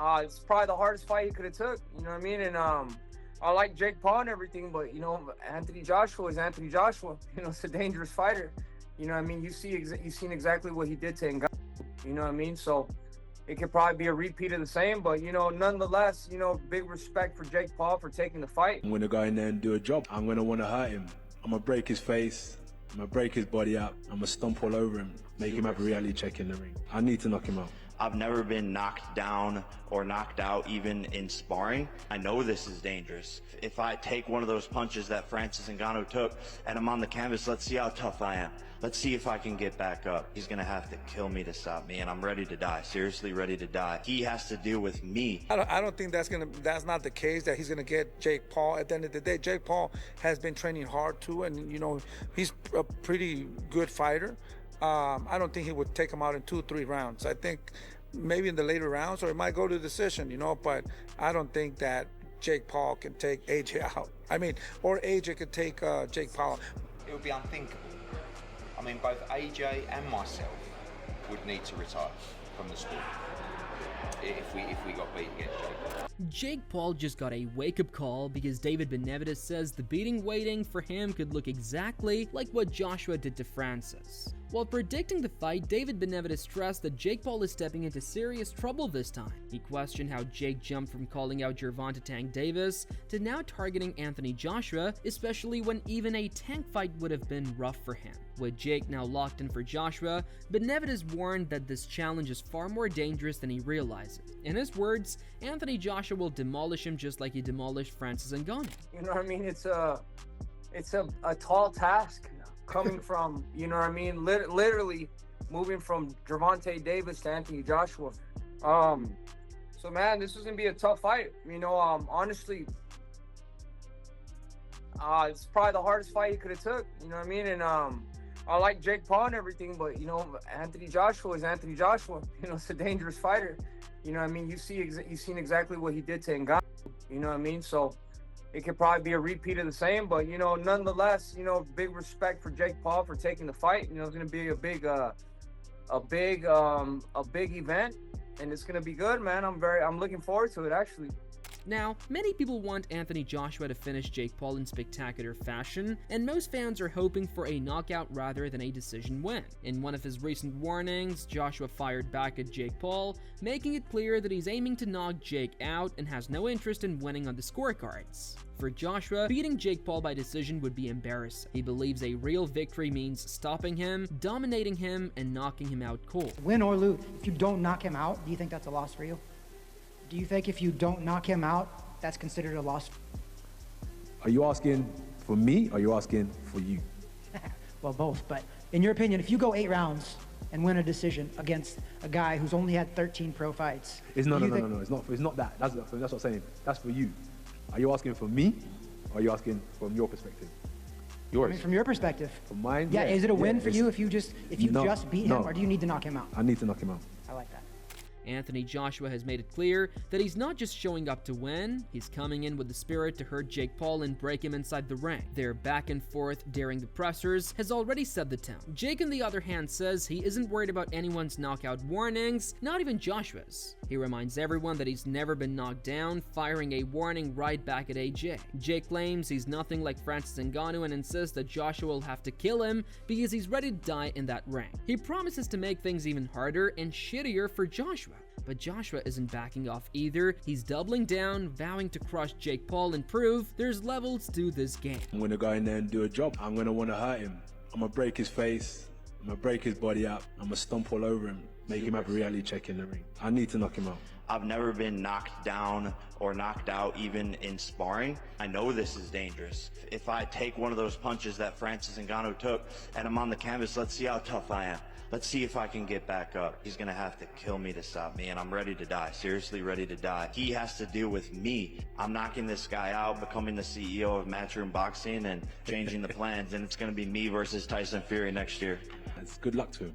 It's probably the hardest fight he could have took. You know what I mean? And I like Jake Paul and everything, but Anthony Joshua is Anthony Joshua. It's a dangerous fighter. You know what I mean? You've seen exactly what he did to Ngannou. You know what I mean? So it could probably be a repeat of the same, but nonetheless, big respect for Jake Paul for taking the fight. I'm gonna go in there and do a job. I'm gonna want to hurt him. I'm gonna break his face. I'm gonna break his body up. I'm gonna stomp all over him, make him have a reality check in the ring. I need to knock him out. I've never been knocked down or knocked out even in sparring. I know this is dangerous. If I take one of those punches that Francis Ngannou took and I'm on the canvas, let's see how tough I am. Let's see if I can get back up. He's gonna have to kill me to stop me, and I'm ready to die, seriously ready to die. He has to deal with me. I don't think that's not the case, that he's gonna get Jake Paul. At the end of the day, Jake Paul has been training hard too, and he's a pretty good fighter. I don't think he would take him out in 2-3 rounds. I think maybe in the later rounds, or it might go to decision, but I don't think that Jake Paul can take AJ out. Or AJ could take Jake Paul. It would be unthinkable. Both AJ and myself would need to retire from the sport if we got beat against Jake Paul. Jake Paul just got a wake-up call because David Benavidez says the beating waiting for him could look exactly like what Joshua did to Francis. While predicting the fight, David Benavidez stressed that Jake Paul is stepping into serious trouble this time. He questioned how Jake jumped from calling out Gervonta Tank Davis to now targeting Anthony Joshua, especially when even a Tank fight would have been rough for him. With Jake now locked in for Joshua, Benavidez warned that this challenge is far more dangerous than he realizes. In his words, Anthony Joshua will demolish him just like he demolished Francis Ngannou. You know what I mean? It's a tall task coming from, literally moving from Gervonta Davis to Anthony Joshua. So man, this is gonna be a tough fight. Honestly, it's probably the hardest fight he could have took. You know what I mean? And I like Jake Paul and everything, but Anthony Joshua is Anthony Joshua. It's a dangerous fighter. You know what I mean? You've seen exactly what he did to Ngannou. You know what I mean? So it could probably be a repeat of the same, but nonetheless, big respect for Jake Paul for taking the fight. It's going to be a big event, and it's going to be good, man. I'm looking forward to it, actually. Now, many people want Anthony Joshua to finish Jake Paul in spectacular fashion, and most fans are hoping for a knockout rather than a decision win. In one of his recent warnings, Joshua fired back at Jake Paul, making it clear that he's aiming to knock Jake out and has no interest in winning on the scorecards. For Joshua, beating Jake Paul by decision would be embarrassing. He believes a real victory means stopping him, dominating him, and knocking him out cold. Win or lose, if you don't knock him out, do you think that's a loss for you? Do you think if you don't knock him out, that's considered a loss? Are you asking for me, or are you asking for you? Well, both, but in your opinion, if you go 8 rounds and win a decision against a guy who's only had 13 pro fights... No, it's not that. That's what I'm saying. That's for you. Are you asking for me, or are you asking from your perspective? Yours. From your perspective. From mine? Yeah, is it a win for you if you just beat him, or do you need to knock him out? I need to knock him out. I like that. Anthony Joshua has made it clear that he's not just showing up to win, he's coming in with the spirit to hurt Jake Paul and break him inside the ring. Their back and forth during the pressers has already set the tone. Jake, on the other hand, says he isn't worried about anyone's knockout warnings, not even Joshua's. He reminds everyone that he's never been knocked down, firing a warning right back at AJ. Jake claims he's nothing like Francis Ngannou and insists that Joshua will have to kill him because he's ready to die in that ring. He promises to make things even harder and shittier for Joshua. But Joshua isn't backing off either. He's doubling down, vowing to crush Jake Paul and prove there's levels to this game. I'm gonna go in there and do a job. I'm gonna want to hurt him. I'm gonna break his face. I'm gonna break his body up. I'm gonna stomp all over him, make him have a reality check in the ring. I need to knock him out. I've never been knocked down or knocked out even in sparring. I know this is dangerous. If I take one of those punches that Francis Ngannou took and I'm on the canvas, let's see how tough I am. Let's see if I can get back up. He's gonna have to kill me to stop me, and I'm ready to die, seriously ready to die. He has to deal with me. I'm knocking this guy out, becoming the CEO of Matchroom Boxing and changing the plans, and it's gonna be me versus Tyson Fury next year. Good luck to him.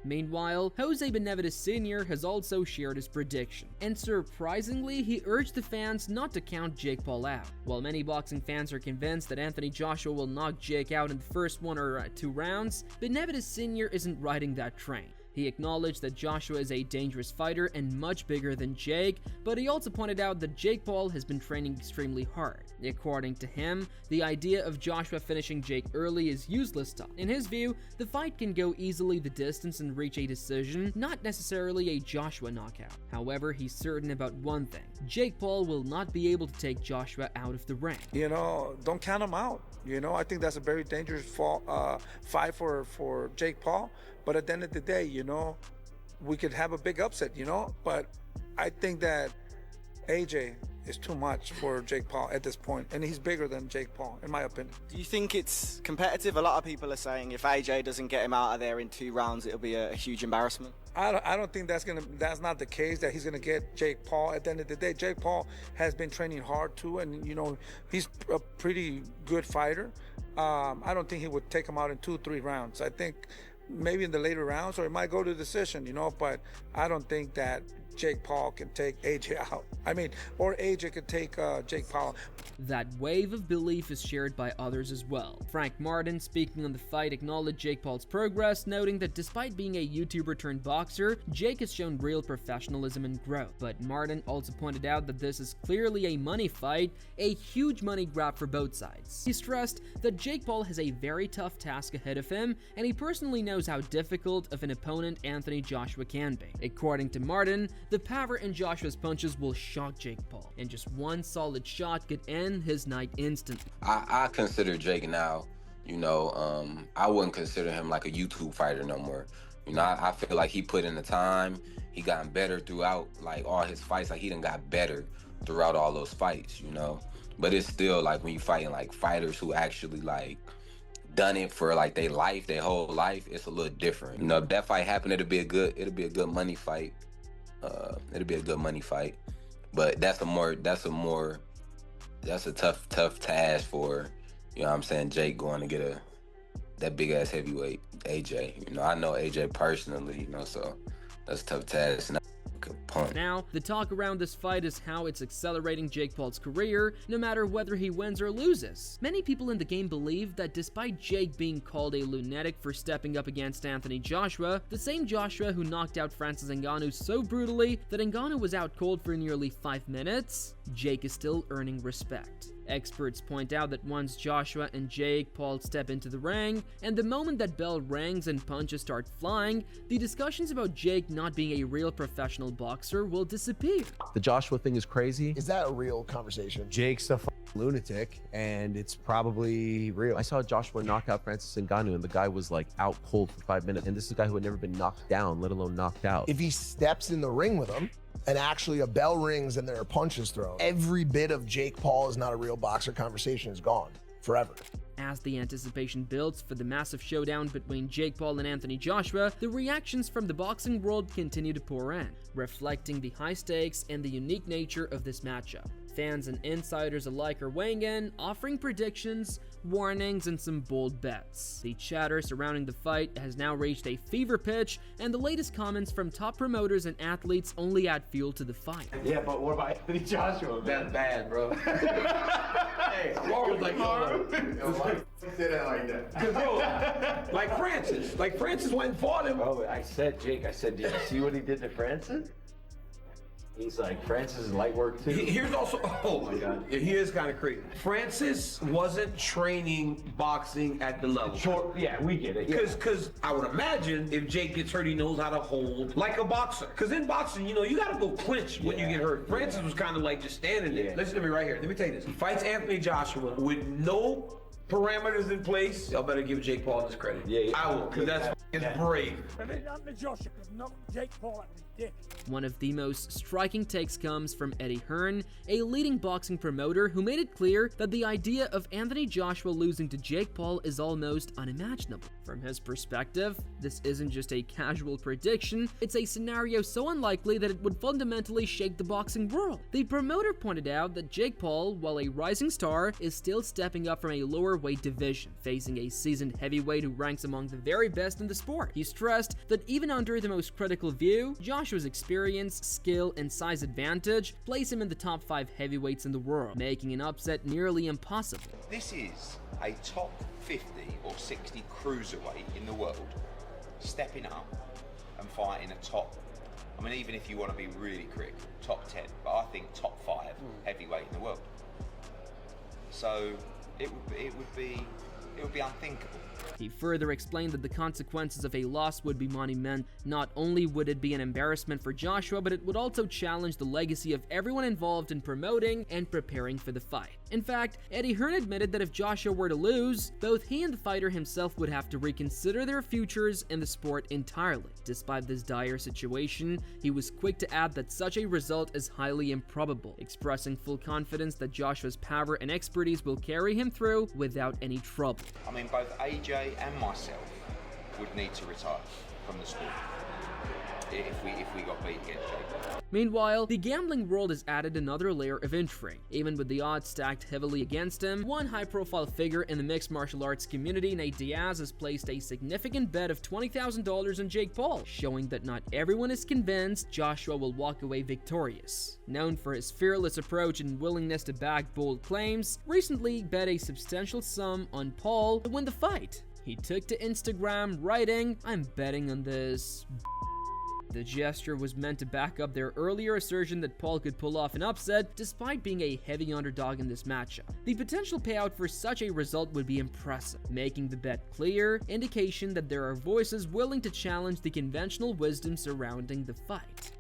Meanwhile, Jose Benavidez Sr. has also shared his prediction, and surprisingly, he urged the fans not to count Jake Paul out. While many boxing fans are convinced that Anthony Joshua will knock Jake out in the first 1 or 2 rounds, Benavidez Sr. isn't riding that train. He acknowledged that Joshua is a dangerous fighter and much bigger than Jake, but he also pointed out that Jake Paul has been training extremely hard. According to him, the idea of Joshua finishing Jake early is useless talk. In his view, the fight can go easily the distance and reach a decision, not necessarily a Joshua knockout. However, he's certain about one thing: Jake Paul will not be able to take Joshua out of the ring. You know, don't count him out. You know, I think that's a very dangerous fight for Jake Paul. But at the end of the day, you know, we could have a big upset, you know. But I think that AJ is too much for Jake Paul at this point, and he's bigger than Jake Paul, in my opinion. Do you think it's competitive? A lot of people are saying if AJ doesn't get him out of there in 2 rounds, it'll be a huge embarrassment. I don't think that's not the case, that he's gonna get Jake Paul. At the end of the day, Jake Paul has been training hard too, and you know, he's a pretty good fighter. I don't think he would take him out in 2-3 rounds. I think maybe in the later rounds, or it might go to decision, you know, but I don't think that Jake Paul can take AJ out. I mean, or AJ could take Jake Paul. That wave of belief is shared by others as well. Frank Martin, speaking on the fight, acknowledged Jake Paul's progress, noting that despite being a YouTuber turned boxer, Jake has shown real professionalism and growth. But Martin also pointed out that this is clearly a money fight, a huge money grab for both sides. He stressed that Jake Paul has a very tough task ahead of him, and he personally knows how difficult of an opponent Anthony Joshua can be. According to Martin, the power in Joshua's punches will shock Jake Paul, and just one solid shot could end his night instantly. I consider Jake now, you know, I wouldn't consider him like a YouTube fighter no more. You know, I feel like he put in the time, he gotten better throughout like all his fights, like he done got better throughout all those fights, you know. But it's still like when you fighting like fighters who actually like done it for like their life, their whole life, it's a little different. You know, if that fight happened, it'll be a good money fight. It'll be a good money fight. But that's a tough task for, you know what I'm saying, Jake going to get that big ass heavyweight AJ. You know, I know AJ personally, you know, so that's a tough task. Now, the talk around this fight is how it's accelerating Jake Paul's career, no matter whether he wins or loses. Many people in the game believe that despite Jake being called a lunatic for stepping up against Anthony Joshua, the same Joshua who knocked out Francis Ngannou so brutally that Ngannou was out cold for nearly 5 minutes, Jake is still earning respect. Experts point out that once Joshua and Jake Paul step into the ring, and the moment that bell rings and punches start flying, the discussions about Jake not being a real professional boxer will disappear. The Joshua thing is crazy. Is that a real conversation? Jake's a lunatic, and it's probably real. I saw Joshua knock out Francis Ngannou, and the guy was like out cold for 5 minutes, and this is a guy who had never been knocked down, let alone knocked out. If he steps in the ring with him, and actually a bell rings and there are punches thrown, every bit of Jake Paul is not a real boxer conversation is gone forever. As the anticipation builds for the massive showdown between Jake Paul and Anthony Joshua, the reactions from the boxing world continue to pour in, reflecting the high stakes and the unique nature of this matchup. Fans and insiders alike are weighing in, offering predictions, warnings, and some bold bets. The chatter surrounding the fight has now reached a fever pitch, and the latest comments from top promoters and athletes only add fuel to the fight. Yeah, but what about Anthony Joshua? That's bad, bro. Hey, what was like, say that like that. Because, bro, like Francis went and fought him. Bro, I said, Jake, did you see what he did to Francis? He's like, Francis is light work too. Here's also, oh my God, he is kind of crazy. Francis wasn't training boxing at the level. Sure, yeah, we get it. Because I would imagine if Jake gets hurt, he knows how to hold like a boxer. Because in boxing, you know, you got to go clinch when you get hurt. Francis was kind of like just standing there. Listen to me right here. Let me tell you this. He fights Anthony Joshua with no parameters in place. Y'all better give Jake Paul his credit. Yeah. I will, because that's brave. One of the most striking takes comes from Eddie Hearn, a leading boxing promoter who made it clear that the idea of Anthony Joshua losing to Jake Paul is almost unimaginable. From his perspective, this isn't just a casual prediction, it's a scenario so unlikely that it would fundamentally shake the boxing world. The promoter pointed out that Jake Paul, while a rising star, is still stepping up from a lower weight division, facing a seasoned heavyweight who ranks among the very best in the sport. He stressed that even under the most critical view, Joshua's experience, skill, and size advantage place him in the top 5 heavyweights in the world, making an upset nearly impossible. This is a top 50 or 60 cruiserweight in the world stepping up and fighting a top, I mean, even if you want to be really critical, top 10, but I think top 5 heavyweight in the world. So it would be unthinkable. He further explained that the consequences of a loss would be monumental. Not only would it be an embarrassment for Joshua, but it would also challenge the legacy of everyone involved in promoting and preparing for the fight. In fact, Eddie Hearn admitted that if Joshua were to lose, both he and the fighter himself would have to reconsider their futures in the sport entirely. Despite this dire situation, he was quick to add that such a result is highly improbable, expressing full confidence that Joshua's power and expertise will carry him through without any trouble. I mean, both AJ and myself would need to retire from the sport if we got beat against Jake. Meanwhile, the gambling world has added another layer of intrigue. Even with the odds stacked heavily against him, one high-profile figure in the mixed martial arts community, Nate Diaz, has placed a significant bet of $20,000 on Jake Paul, showing that not everyone is convinced Joshua will walk away victorious. Known for his fearless approach and willingness to back bold claims, recently bet a substantial sum on Paul to win the fight. He took to Instagram writing, "I'm betting on this." The gesture was meant to back up their earlier assertion that Paul could pull off an upset despite being a heavy underdog in this matchup. The potential payout for such a result would be impressive, making the bet clear indication that there are voices willing to challenge the conventional wisdom surrounding the fight.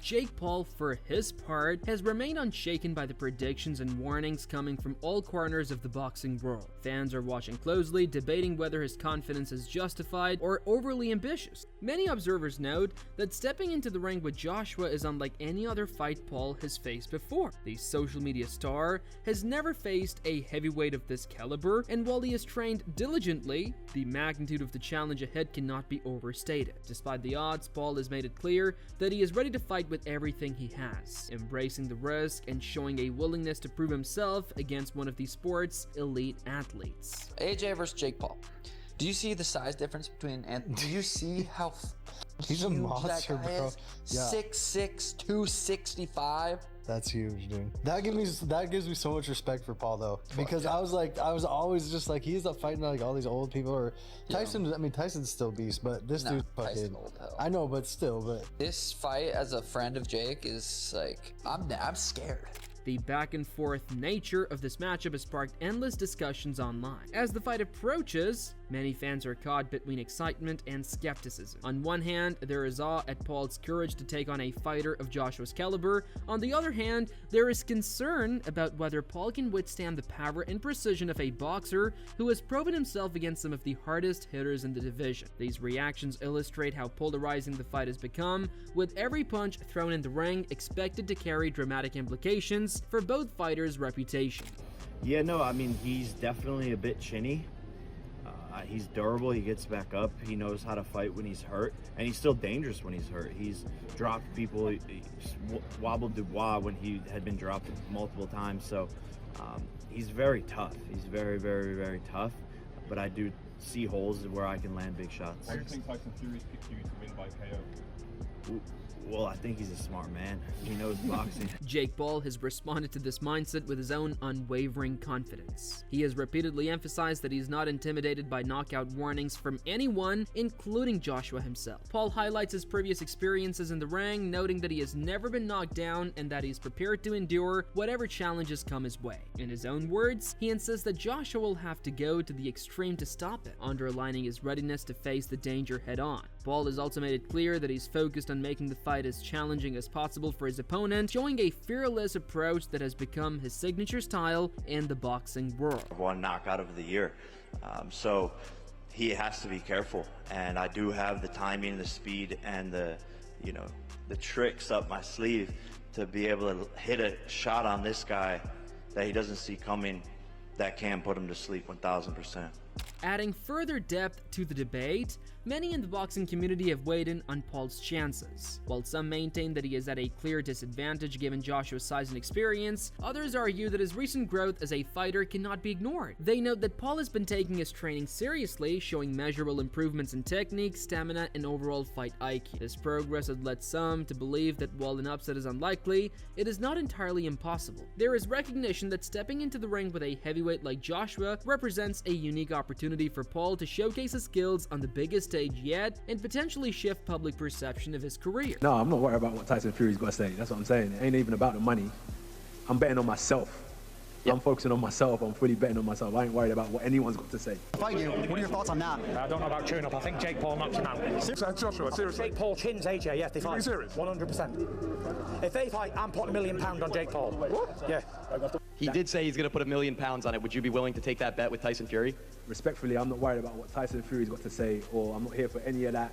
Jake Paul, for his part, has remained unshaken by the predictions and warnings coming from all corners of the boxing world. Fans are watching closely, debating whether his confidence is justified or overly ambitious. Many observers note that stepping into the ring with Joshua is unlike any other fight Paul has faced before. The social media star has never faced a heavyweight of this caliber, and while he has trained diligently, the magnitude of the challenge ahead cannot be overstated. Despite the odds, Paul has made it clear that he is ready to fight with everything he has, embracing the risk and showing a willingness to prove himself against one of the sport's elite athletes. AJ versus Jake Paul. Do you see the size difference between do you see how he's a monster, bro? Yeah. 6'6", 265. That's huge, dude. That gives me so much respect for Paul though, because I was always just like, he's not fighting like all these old people or Tyson. I mean, Tyson's still beast, but this dude's fucking. I know, but still, this fight as a friend of Jake is like, I'm scared. The back and forth nature of this matchup has sparked endless discussions online. As the fight approaches, many fans are caught between excitement and skepticism. On one hand, there is awe at Paul's courage to take on a fighter of Joshua's caliber. On the other hand, there is concern about whether Paul can withstand the power and precision of a boxer who has proven himself against some of the hardest hitters in the division. These reactions illustrate how polarizing the fight has become, with every punch thrown in the ring expected to carry dramatic implications for both fighters' reputation. Yeah, no, I mean, he's definitely a bit chinny. He's durable, he gets back up, he knows how to fight when he's hurt, and he's still dangerous when he's hurt. He's dropped people, he's wobbled Dubois when he had been dropped multiple times, so he's very tough. He's very, very, very tough, but I do see holes where I can land big shots. How do you think Tyson Fury's picked you to win by KO? Well, I think he's a smart man. He knows boxing. Jake Paul has responded to this mindset with his own unwavering confidence. He has repeatedly emphasized that he's not intimidated by knockout warnings from anyone, including Joshua himself. Paul highlights his previous experiences in the ring, noting that he has never been knocked down and that he's prepared to endure whatever challenges come his way. In his own words, he insists that Joshua will have to go to the extreme to stop him, underlining his readiness to face the danger head-on. Paul has also made it clear that he's focused on making the fight as challenging as possible for his opponent, showing a fearless approach that has become his signature style in the boxing world. One knockout of the year, so he has to be careful, and I do have the timing, the speed, and the tricks up my sleeve to be able to hit a shot on this guy that he doesn't see coming that can put him to sleep 1000%. Adding further depth to the debate, many in the boxing community have weighed in on Paul's chances. While some maintain that he is at a clear disadvantage given Joshua's size and experience, others argue that his recent growth as a fighter cannot be ignored. They note that Paul has been taking his training seriously, showing measurable improvements in technique, stamina, and overall fight IQ. This progress has led some to believe that while an upset is unlikely, it is not entirely impossible. There is recognition that stepping into the ring with a heavyweight like Joshua represents a unique opportunity opportunity for Paul to showcase his skills on the biggest stage yet and potentially shift public perception of his career. No, I'm not worried about what Tyson Fury's got to say. That's what I'm saying. It ain't even about the money. I'm betting on myself. I'm focusing on myself. I'm fully betting on myself. I ain't worried about what anyone's got to say. Fight you. What are your thoughts on that? I don't know about tune up. I think Jake Paul knocks him out. Joshua, seriously? Jake Paul chins AJ, yes, they fight. Are you serious? 100%. If they fight, I'm putting £1 million on Jake Paul. What? Yeah. He did say he's going to put £1 million on it. Would you be willing to take that bet with Tyson Fury? Respectfully, I'm not worried about what Tyson Fury's got to say, or I'm not here for any of that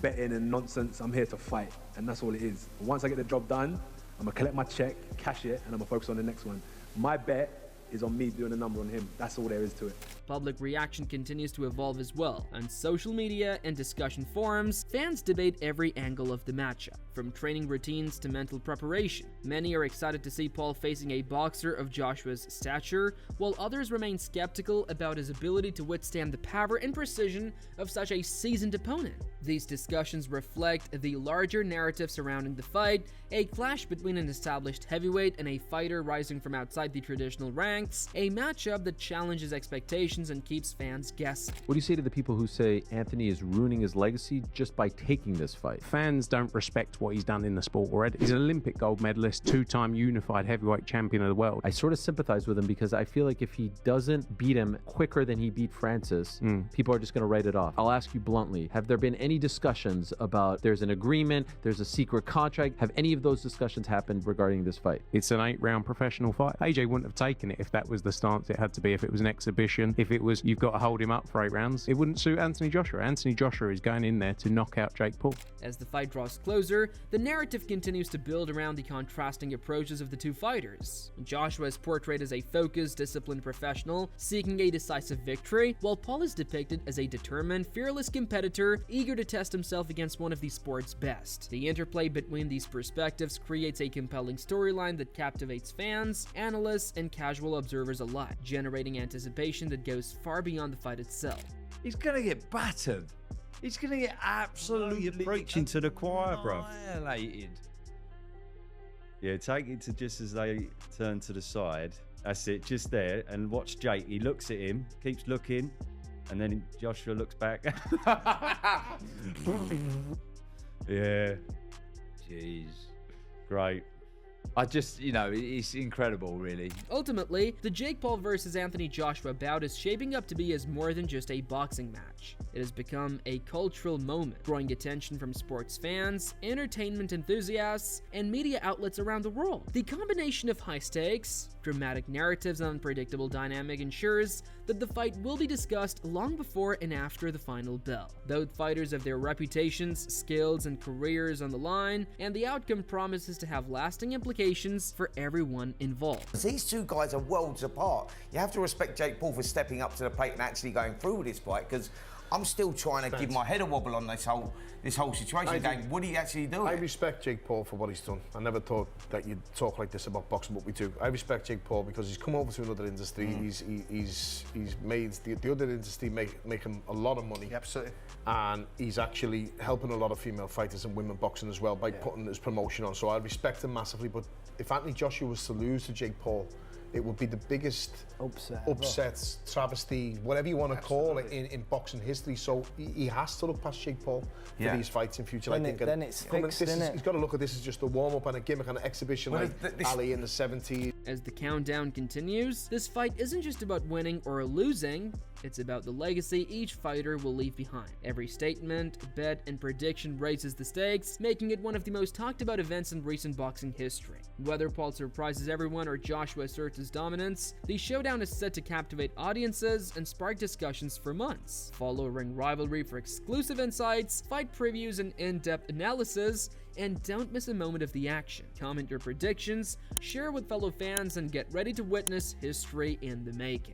betting and nonsense. I'm here to fight, and that's all it is. Once I get the job done, I'm going to collect my check, cash it, and I'm going to focus on the next one. My bet is on me doing a number on him. That's all there is to it. Public reaction continues to evolve as well. On social media and discussion forums, fans debate every angle of the matchup, from training routines to mental preparation. Many are excited to see Paul facing a boxer of Joshua's stature, while others remain skeptical about his ability to withstand the power and precision of such a seasoned opponent. These discussions reflect the larger narrative surrounding the fight, a clash between an established heavyweight and a fighter rising from outside the traditional ranks, a matchup that challenges expectations and keeps fans guessing. What do you say to the people who say Anthony is ruining his legacy just by taking this fight? Fans don't respect what he's done in the sport already. He's an Olympic gold medalist, 2-time unified heavyweight champion of the world. I sort of sympathize with him because I feel like if he doesn't beat him quicker than he beat Francis, people are just going to write it off. I'll ask you bluntly, have there been any discussions about there's an agreement, there's a secret contract? Have any of those discussions happened regarding this fight? It's an 8-round professional fight. AJ wouldn't have taken it if that was the stance it had to be, if it was an exhibition, if it was you've got to hold him up for 8 rounds. It wouldn't suit Anthony Joshua. Anthony Joshua is going in there to knock out Jake Paul. As the fight draws closer, the narrative continues to build around the contrasting approaches of the two fighters. Joshua is portrayed as a focused, disciplined professional seeking a decisive victory, while Paul is depicted as a determined, fearless competitor eager to test himself against one of the sport's best. The interplay between these perspectives creates a compelling storyline that captivates fans, analysts, and casual observers alike, generating anticipation that goes far beyond the fight itself. He's gonna get battered. He's gonna get absolutely You're preaching to the choir, bro. annihilated. Yeah, take it to just as they turn to the side. That's it, just there. And watch Jake. He looks at him, keeps looking, and then Joshua looks back. Yeah. Jeez. Great. I just, it's incredible, really. Ultimately, the Jake Paul versus Anthony Joshua bout is shaping up to be as more than just a boxing match. It has become a cultural moment, drawing attention from sports fans, entertainment enthusiasts, and media outlets around the world. The combination of high stakes, dramatic narratives, and unpredictable dynamic ensures that the fight will be discussed long before and after the final bell. Both fighters have their reputations, skills, and careers on the line, and the outcome promises to have lasting implications for everyone involved. These two guys are worlds apart. You have to respect Jake Paul for stepping up to the plate and actually going through with this fight, because I'm still trying to give my head a wobble on this whole situation. Going, what are you actually doing? I respect Jake Paul for what he's done. I never thought that you'd talk like this about boxing, but we do. I respect Jake Paul because he's come over to another industry. He's made the other industry make him a lot of money. Absolutely. And he's actually helping a lot of female fighters and women boxing as well by putting his promotion on. So I respect him massively. But if Anthony Joshua was to lose to Jake Paul, it would be the biggest upset, travesty, whatever you want to call it in boxing history. So he has to look past Jake Paul for these fights in future. I think. Then it's fixed, isn't it? He's got to look at this as just a warm-up and a gimmick and an exhibition like Ali in the 70s. As the countdown continues, this fight isn't just about winning or losing, it's about the legacy each fighter will leave behind. Every statement, bet, and prediction raises the stakes, making it one of the most talked about events in recent boxing history. Whether Paul surprises everyone or Joshua asserts his dominance, the showdown is set to captivate audiences and spark discussions for months. Follow Ring Rivalry for exclusive insights, fight previews, and in-depth analysis, and don't miss a moment of the action. Comment your predictions, share with fellow fans, and get ready to witness history in the making.